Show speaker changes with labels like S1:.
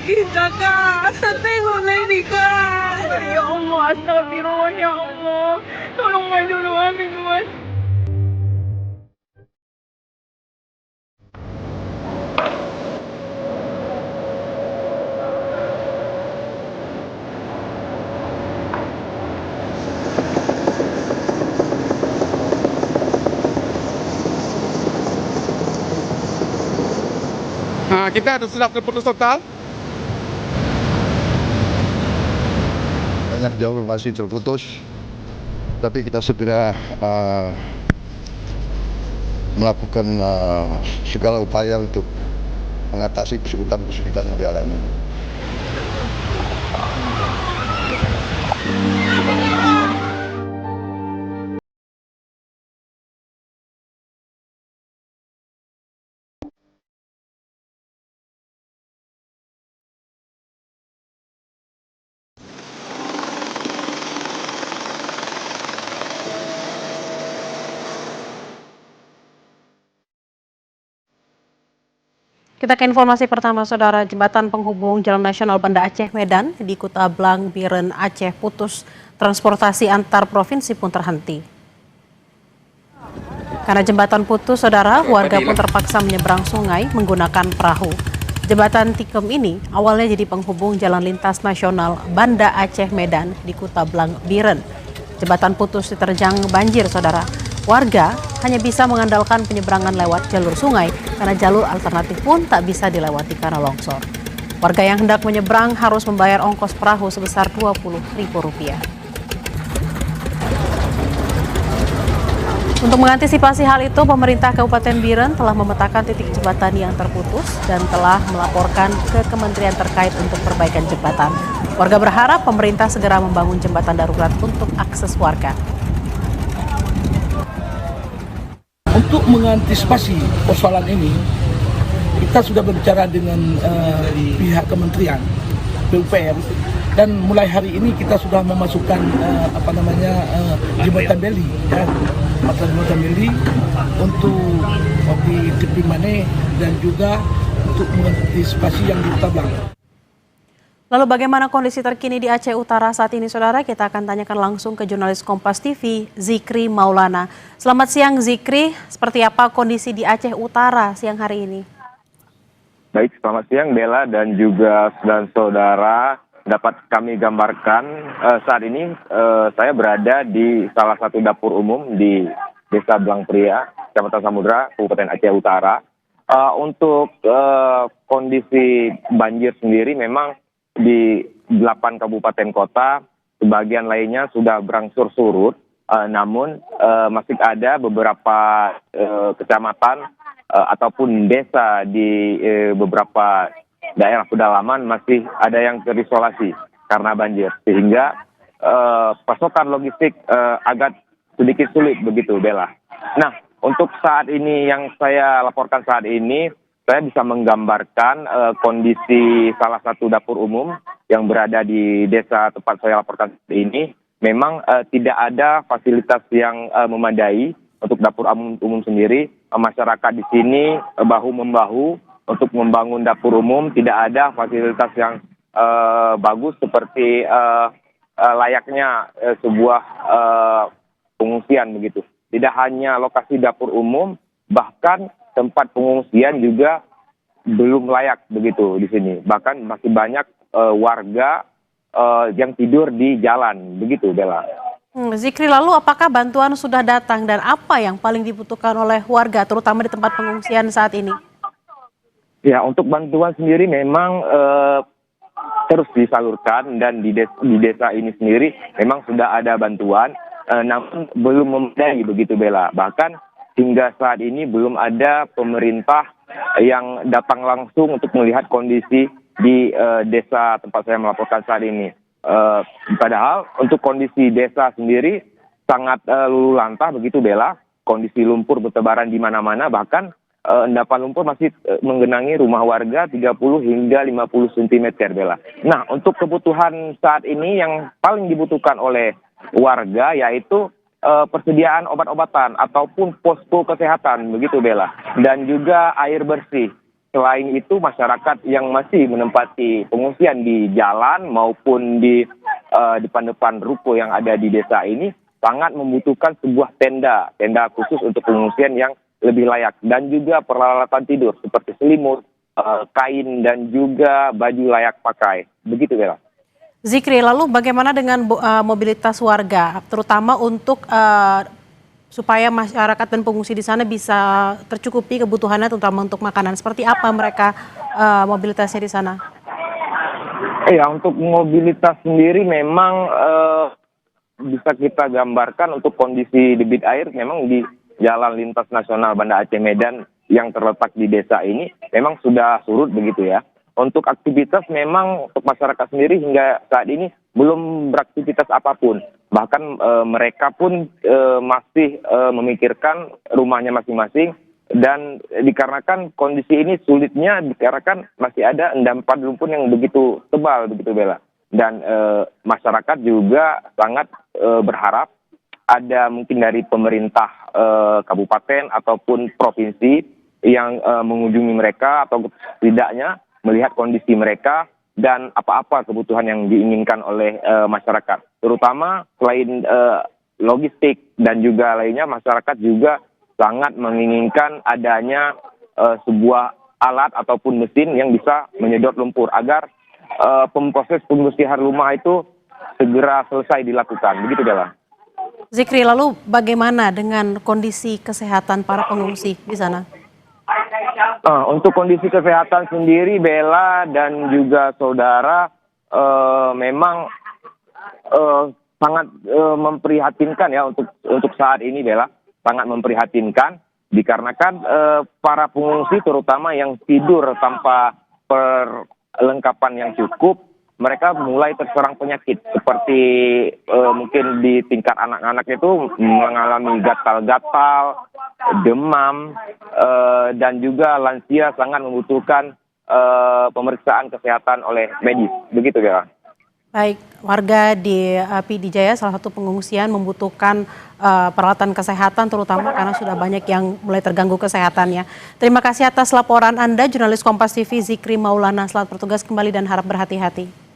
S1: kita, Kak. Tengok ini, Kak. Ya Allah, astagfirullah, ya Allah. Tolong bantu kami, Tuhan.
S2: Nah, kita sudah terputus total.
S3: Banyak jauh masih terputus, tapi kita segera melakukan segala upaya untuk mengatasi kesulitan-kesulitan yang dialami.
S4: Kita ke informasi pertama, Saudara. Jembatan penghubung Jalan Nasional Banda Aceh Medan di Kuta Blang, Biren, Aceh putus. Transportasi antar provinsi pun terhenti. Karena jembatan putus, Saudara, warga pun terpaksa menyeberang sungai menggunakan perahu. Jembatan Tikem ini awalnya jadi penghubung jalan lintas nasional Banda Aceh Medan di Kuta Blang, Biren. Jembatan putus diterjang banjir, Saudara. Warga hanya bisa mengandalkan penyeberangan lewat jalur sungai karena jalur alternatif pun tak bisa dilewati karena longsor. Warga yang hendak menyeberang harus membayar ongkos perahu sebesar Rp20.000. Untuk mengantisipasi hal itu, pemerintah Kabupaten Biren telah memetakan titik jembatan yang terputus dan telah melaporkan ke kementerian terkait untuk perbaikan jembatan. Warga berharap pemerintah segera membangun jembatan darurat untuk akses warga.
S5: Untuk mengantisipasi persoalan ini, kita sudah berbicara dengan pihak kementerian PUPR dan mulai hari ini kita sudah memasukkan jembatan beli, ya, jembatan beli untuk di tepi Mane dan juga untuk mengantisipasi yang di Kuta Blang.
S4: Lalu bagaimana kondisi terkini di Aceh Utara saat ini, Saudara? Kita akan tanyakan langsung ke jurnalis Kompas TV, Zikri Maulana. Selamat siang, Zikri. Seperti apa kondisi di Aceh Utara siang hari ini?
S6: Baik, selamat siang Bella dan juga saudara. Dapat kami gambarkan saat ini saya berada di salah satu dapur umum di Desa Blang Pria, Kecamatan Samudra, Kabupaten Aceh Utara. Untuk kondisi banjir sendiri memang di 8 kabupaten kota, sebagian lainnya sudah berangsur surut, namun masih ada beberapa kecamatan ataupun desa di beberapa daerah pedalaman masih ada yang terisolasi karena banjir, sehingga pasokan logistik agak sedikit sulit begitu, Bella. Nah, untuk saat ini yang saya laporkan saat ini, saya bisa menggambarkan kondisi salah satu dapur umum yang berada di desa tempat saya laporkan ini. Memang tidak ada fasilitas yang memadai untuk dapur umum sendiri. Masyarakat di sini bahu-membahu untuk membangun dapur umum. Tidak ada fasilitas yang bagus seperti layaknya sebuah pengungsian begitu. Tidak hanya lokasi dapur umum, bahkan tempat pengungsian juga belum layak begitu di sini. Bahkan masih banyak warga yang tidur di jalan begitu, Bella.
S4: Zikri, lalu apakah bantuan sudah datang dan apa yang paling dibutuhkan oleh warga terutama di tempat pengungsian saat ini?
S6: Ya, untuk bantuan sendiri memang terus disalurkan dan di desa ini sendiri memang sudah ada bantuan, namun belum memadai begitu, Bella. Bahkan hingga saat ini belum ada pemerintah yang datang langsung untuk melihat kondisi di desa tempat saya melaporkan saat ini. Padahal untuk kondisi desa sendiri sangat luluh lantah begitu, Bella. Kondisi lumpur bertebaran di mana-mana, bahkan endapan lumpur masih menggenangi rumah warga 30 hingga 50 cm, Bella. Nah, untuk kebutuhan saat ini yang paling dibutuhkan oleh warga yaitu persediaan obat-obatan ataupun posko kesehatan begitu, Bella, dan juga air bersih. selain itu masyarakat yang masih menempati pengungsian di jalan maupun di depan-depan ruko yang ada di desa ini sangat membutuhkan sebuah tenda khusus untuk pengungsian yang lebih layak, dan juga peralatan tidur seperti selimut, kain, dan juga baju layak pakai. Begitu, Bella.
S4: Zikri, lalu bagaimana dengan mobilitas warga, terutama untuk supaya masyarakat dan pengungsi di sana bisa tercukupi kebutuhannya, terutama untuk makanan? Seperti apa mereka mobilitasnya di sana?
S6: Ya, untuk mobilitas sendiri memang bisa kita gambarkan untuk kondisi debit air memang di Jalan Lintas Nasional Banda Aceh Medan yang terletak di desa ini memang sudah surut begitu ya. Untuk aktivitas memang untuk masyarakat sendiri hingga saat ini belum beraktivitas apapun. Bahkan mereka pun masih memikirkan rumahnya masing-masing, dan dikarenakan kondisi ini sulitnya dikarenakan masih ada endapan lumpur yang begitu tebal begitu, Bella. Dan masyarakat juga sangat berharap ada mungkin dari pemerintah kabupaten ataupun provinsi yang mengunjungi mereka atau setidaknya melihat kondisi mereka dan apa-apa kebutuhan yang diinginkan oleh masyarakat. Terutama selain logistik dan juga lainnya, masyarakat juga sangat menginginkan adanya sebuah alat ataupun mesin yang bisa menyedot lumpur agar proses pembersihan rumah itu segera selesai dilakukan. Begitu, Bella.
S4: Zikri, lalu bagaimana dengan kondisi kesehatan para pengungsi di sana?
S6: Untuk kondisi kesehatan sendiri, Bella dan juga saudara, memang sangat memprihatinkan ya untuk saat ini, Bella, sangat memprihatinkan dikarenakan para pengungsi terutama yang tidur tanpa perlengkapan yang cukup, mereka mulai terserang penyakit seperti mungkin di tingkat anak-anak itu mengalami gatal-gatal, demam, dan juga lansia sangat membutuhkan pemeriksaan kesehatan oleh medis. Begitu, Bella.
S4: Baik, warga di PD Jaya, salah satu pengungsian, membutuhkan peralatan kesehatan terutama karena sudah banyak yang mulai terganggu kesehatannya. Terima kasih atas laporan Anda, jurnalis Kompas TV Zikri Maulana. Selamat bertugas kembali dan harap berhati-hati.